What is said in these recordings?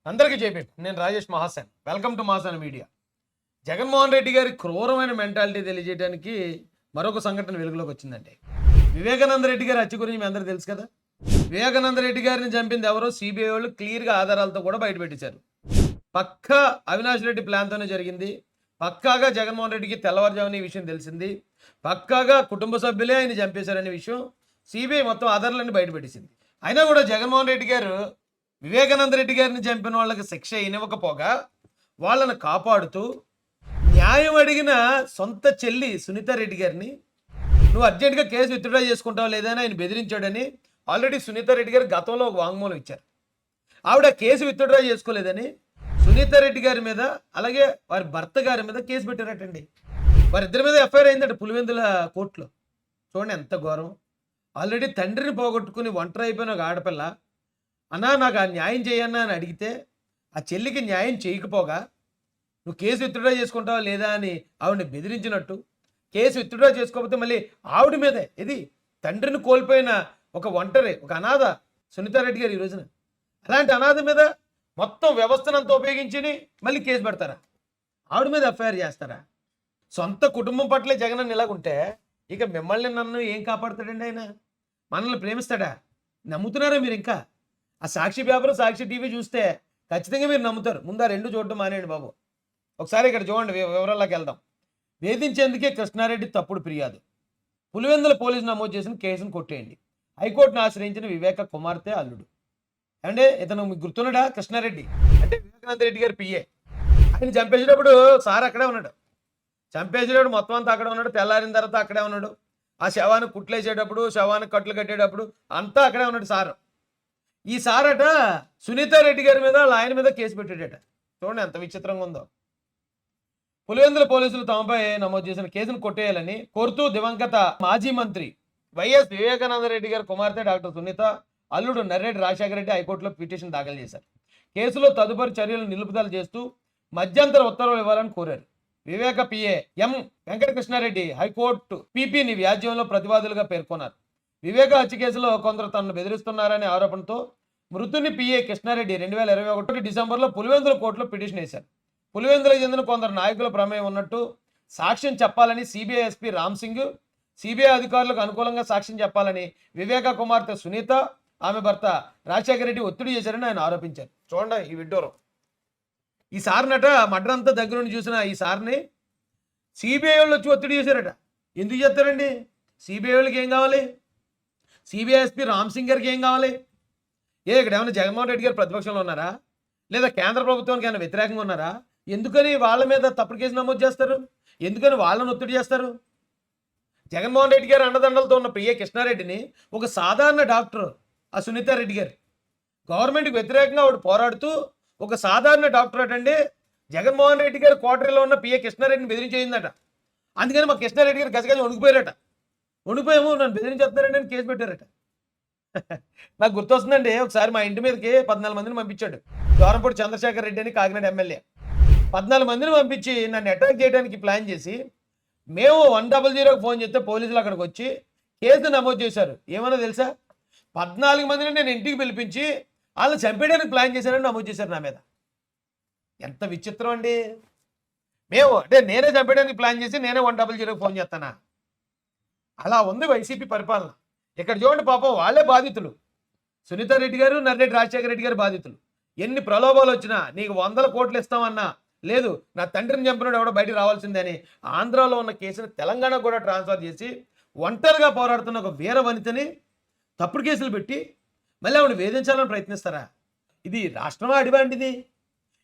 అందరికీ జైపీఎం. నేను Rajesh Mahasen. Welcome to Mahasen media. Jaganmohan Reddy గారి క్రూరమైన మెంటాలిటీ తెలియజేయడానికి మరొక సంఘటన వెలుగులోకి వచ్చిందండి. వివేకానంద రెడ్డి గారి హత్య గురించి మీ అందరికీ తెలుసు కదా. వివేకానంద రెడ్డి గారిని చంపింది ఎవరో సిబిఐ వాళ్ళు క్లియర్గా ఆధారాలతో కూడా బయటపెట్టేశారు. పక్కా అవినాష్ రెడ్డి ప్లాన్తోనే జరిగింది. పక్కాగా జగన్మోహన్ రెడ్డికి తెల్లవారుజామున ఈ విషయం తెలిసింది. పక్కాగా కుటుంబ సభ్యులే ఆయన చంపేశారనే విషయం సిబిఐ మొత్తం ఆధారాలన్నీ బయటపెట్టేసింది. అయినా కూడా జగన్మోహన్ రెడ్డి గారు వివేకానంద రెడ్డి గారిని చంపిన వాళ్ళకి శిక్ష ఇవ్వకపోగా వాళ్ళని కాపాడుతూ న్యాయం అడిగిన సొంత చెల్లి సునీతారెడ్డి గారిని నువ్వు అర్జెంటుగా కేసు విత్డ్రా చేసుకుంటావు లేదని ఆయన బెదిరించాడని ఆల్రెడీ సునీతారెడ్డి గారు గతంలో ఒక వాంగ్మూలం ఇచ్చారు. ఆవిడ కేసు విత్డ్రా చేసుకోలేదని సునీతారెడ్డి గారి మీద అలాగే వారి భర్త గారి మీద కేసు పెట్టారటండి. వారిద్దరి మీద ఎఫ్ఐఆర్ అయిందంట పులివెందుల కోర్టులో. చూడండి ఎంత ఘోరం. ఆల్రెడీ తండ్రిని పోగొట్టుకుని ఒంటరి అయిపోయిన ఒక ఆడపిల్ల అన్నా నాకు ఆ న్యాయం చేయన్నా అని అడిగితే ఆ చెల్లికి న్యాయం చేయకపోగా నువ్వు కేసు విత్డ్రా చేసుకుంటావా లేదా అని ఆవిడని బెదిరించినట్టు, కేసు విత్డ్రా చేసుకోకపోతే మళ్ళీ ఆవిడ మీదే ఇది తండ్రిని కోల్పోయిన ఒక ఒంటరి ఒక అనాథ సునీతారెడ్డి గారు ఈ రోజున అలాంటి అనాథ మీద మొత్తం వ్యవస్థనంతా ఉపయోగించి మళ్ళీ కేసు పెడతారా? ఆవిడ మీద ఎఫ్ఐఆర్ చేస్తారా? సొంత కుటుంబం పట్లే జగన్ ఇలాగుంటే ఇక మిమ్మల్ని నన్ను ఏం కాపాడుతాడండి ఆయన? మనల్ని ప్రేమిస్తాడా? నమ్ముతున్నారా మీరు? ఇంకా ఆ సాక్షి పేపర్ సాక్షి టీవీ చూస్తే ఖచ్చితంగా మీరు నమ్ముతారు. ముందు ఆ రెండు చూడటం మానేయండి బాబు. ఒకసారి ఇక్కడ చూడండి, వివరాల్లోకి వెళ్దాం. వేధించేందుకే కృష్ణారెడ్డి తప్పుడు ఫిర్యాదు. పులివెందుల పోలీసు నమోదు చేసిన కేసును కొట్టేయండి. హైకోర్టును ఆశ్రయించిన వివేక కుమార్తె అల్లుడు. అంటే ఇతను మీకు గుర్తున్నాడా? కృష్ణారెడ్డి అంటే వివేకానంద రెడ్డి గారి పిఏ. ఆయన చంపేసేటప్పుడు సార్ అక్కడే ఉన్నాడు. చంపేసేటప్పుడు మొత్తం అంతా అక్కడే ఉన్నాడు. తెల్లారిన తర్వాత అక్కడే ఉన్నాడు. ఆ శవాన్ని కుట్లేసేటప్పుడు, శవానికి కట్లు కట్టేటప్పుడు అంతా అక్కడే ఉన్నాడు సార్. ఈ సారట సునీతారెడ్డి గారి మీద ఆయన మీద కేసు పెట్టాడట. చూడండి ఎంత విచిత్రంగా ఉందో. పులివెందుల పోలీసులు తమపై నమోదు చేసిన కేసును కొట్టేయాలని కోరుతూ దివంగత మాజీ మంత్రి వైఎస్ వివేకానంద రెడ్డి గారి కుమార్తె డాక్టర్ సునీత అల్లుడు నర్రెడ్డి రాజశేఖర రెడ్డి హైకోర్టులో పిటిషన్ దాఖలు చేశారు. కేసులో తదుపరి చర్యలు నిలుపుదల చేస్తూ మధ్యంతర ఉత్తర్వులు ఇవ్వాలని కోరారు. వివేక పిఏ ఎం వెంకటకృష్ణారెడ్డి హైకోర్టు పీపీని వ్యాజ్యంలో ప్రతివాదులుగా పేర్కొన్నారు. వివేక హత్య కేసులో కొందరు తనను బెదిరిస్తున్నారనే ఆరోపణతో మృతుని పిఏ కృష్ణారెడ్డి 2021 డిసెంబర్లో పులివెందుల కోర్టులో పిటిషన్ వేశారు. పులివెందులకు చెందిన కొందరు నాయకుల ప్రమేయం ఉన్నట్టు సాక్ష్యం చెప్పాలని CBI SP Ram Singh, CBI అధికారులకు అనుకూలంగా సాక్ష్యం చెప్పాలని వివేక కుమార్తె సునీత, ఆమె భర్త రాజశేఖర రెడ్డి ఒత్తిడి చేశారని ఆయన ఆరోపించారు. చూడండి ఈ విడ్డూరం. ఈ సార్నట మర్డర్ అంతా దగ్గర నుండి చూసిన ఈ సార్ని సిబిఐ వాళ్ళు వచ్చి ఒత్తిడి చేశారట. ఎందుకు చేస్తారండి? సిబిఐ వాళ్ళకి ఏం కావాలి? సిబిఐ ఎస్పీ రామ్ సింగ్ గారికి ఏం కావాలి? ఇక్కడ ఏమైనా జగన్మోహన్ రెడ్డి గారు ప్రతిపక్షంలో ఉన్నారా? లేదా కేంద్ర ప్రభుత్వానికి ఏమైనా వ్యతిరేకంగా ఉన్నారా? ఎందుకని వాళ్ళ మీద తప్పుడు కేసు నమోదు చేస్తారు? ఎందుకని వాళ్ళని ఒత్తిడి చేస్తారు? జగన్మోహన్ రెడ్డి గారు అండదండలతో ఉన్న పిఏ కృష్ణారెడ్డిని ఒక సాధారణ డాక్టర్ ఆ సునీతారెడ్డి గారు గవర్నమెంట్కి వ్యతిరేకంగా ఆవిడ పోరాడుతూ ఒక సాధారణ డాక్టర్ అటండి జగన్మోహన్ రెడ్డి గారు కోటరీలో ఉన్న పిఏ కృష్ణారెడ్డిని బెదిరించేయిందట. అందుకని మా కృష్ణారెడ్డి గారు గజగజ వణికిపోయారట. వణిపోయాము నన్ను బెదిరించేస్తున్నారండి అని కేసు పెట్టారట. నాకు గుర్తొస్తుందండి, ఒకసారి మా ఇంటి మీదకి 14 మందిని పంపించాడు దూరంపూడి చంద్రశేఖర్ రెడ్డి అని కాకినాడ ఎమ్మెల్యే. 14 మందిని పంపించి నన్ను అటాక్ చేయడానికి ప్లాన్ చేసి మేము 100కి ఫోన్ చేస్తే పోలీసులు అక్కడికి వచ్చి కేసు నమోదు చేశారు. ఏమన్నా తెలుసా? 14 మందిని నేను ఇంటికి పిలిపించి వాళ్ళని చంపేయడానికి ప్లాన్ చేశారని నమోదు చేశారు నా మీద. ఎంత విచిత్రం అండి. అంటే నేనే చంపేయడానికి ప్లాన్ చేసి నేనే 100కి ఫోన్ చేస్తానా? అలా ఉంది వైసీపీ పరిపాలన. ఇక్కడ చూడండి, పాపం వాళ్ళే బాధితులు. సునీతారెడ్డి గారు, నర్రెడ్డి రాజశేఖర రెడ్డి గారు బాధితులు. ఎన్ని ప్రలోభాలు వచ్చినా నీకు 100 కోట్లు ఇస్తామన్నా లేదు, నా తండ్రిని చంపినాడు ఎవడో బయటికి రావాల్సిందని ఆంధ్రాలో ఉన్న కేసుని తెలంగాణకు కూడా ట్రాన్స్ఫర్ చేసి ఒంటరిగా పోరాడుతున్న ఒక వీర వనితని తప్పుడు కేసులు పెట్టి మళ్ళీ ఆవిడ వేధించాలని ప్రయత్నిస్తారా? ఇది రాష్ట్రమా అడివాంటిది?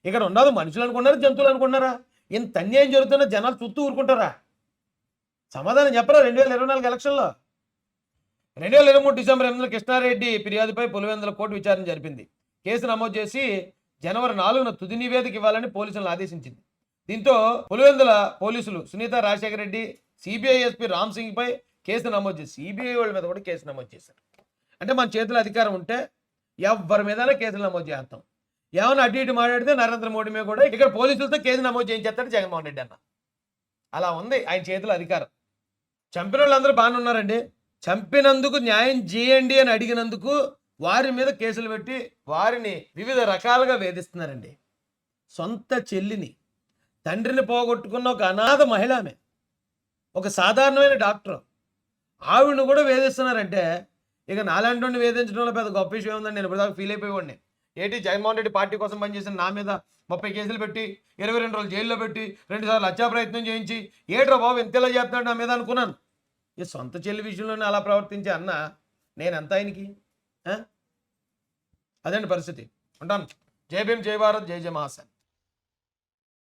ఇక్కడ ఉండదు మనుషులు అనుకున్నారా, జంతువులు అనుకున్నారా? ఇంత అన్యాయం జరుగుతున్న జనాలు చుట్టూ ఊరుకుంటారా? సమాధానం చెప్పరా? 2024 ఎలక్షన్లో 2023 డిసెంబర్ 8న కృష్ణారెడ్డి ఫిర్యాదుపై పులివెందుల కోర్టు విచారణ జరిపింది. కేసు నమోదు చేసి జనవరి 4న తుది నివేదిక ఇవ్వాలని పోలీసులను ఆదేశించింది. దీంతో పులివెందుల పోలీసులు సునీత, రాజశేఖర రెడ్డి, సిబిఐ ఎస్పీ రామ్ సింగ్ పై కేసు నమోదు చేసి సిబిఐ వాళ్ళ మీద కూడా కేసు నమోదు చేశారు. అంటే మన చేతిలో అధికారం ఉంటే ఎవరి మీదైనా కేసులు నమోదు చేస్తాం. ఏమైనా అటు ఇటు మాట్లాడితే నరేంద్ర మోడీ మీద కూడా ఇక్కడ పోలీసులతో కేసు నమోదు చేయించేస్తాడు జగన్మోహన్ రెడ్డి అన్న. అలా ఉంది ఆయన చేతిలో అధికారం. చంపిన వాళ్ళందరూ బాగానే ఉన్నారండి. చంపినందుకు న్యాయం చేయండి అని అడిగినందుకు వారి మీద కేసులు పెట్టి వారిని వివిధ రకాలుగా వేధిస్తున్నారండి. సొంత చెల్లిని, తండ్రిని పోగొట్టుకున్న ఒక అనాథ మహిళ ఆమె, ఒక సాధారణమైన డాక్టర్, ఆవిడను కూడా వేధిస్తున్నారంటే ఇక నాలాంటి వేధించడంలో పెద్ద గొప్ప విషయం ఉందని నేను ఇప్పటిదాకా ఫీల్ అయిపోయేవాడిని. ఏంటి జగన్మోహన్ రెడ్డి పార్టీ కోసం పనిచేసిన నా మీద 30 కేసులు పెట్టి 22 రోజులు జైల్లో పెట్టి 2 సార్లు హత్యా ప్రయత్నం చేయించి ఏట్రా బాబు ఇంతలా చేస్తున్నాడు నా మీద అనుకున్నాను. ఈ సొంత చెల్లి విషయంలోనే అలా ప్రవర్తించే అన్న నేనెంత ఆయనకి? అదండి పరిస్థితి. ఉంటాను. జై భీమ్, జై భారత్, జై జై మహాసేన.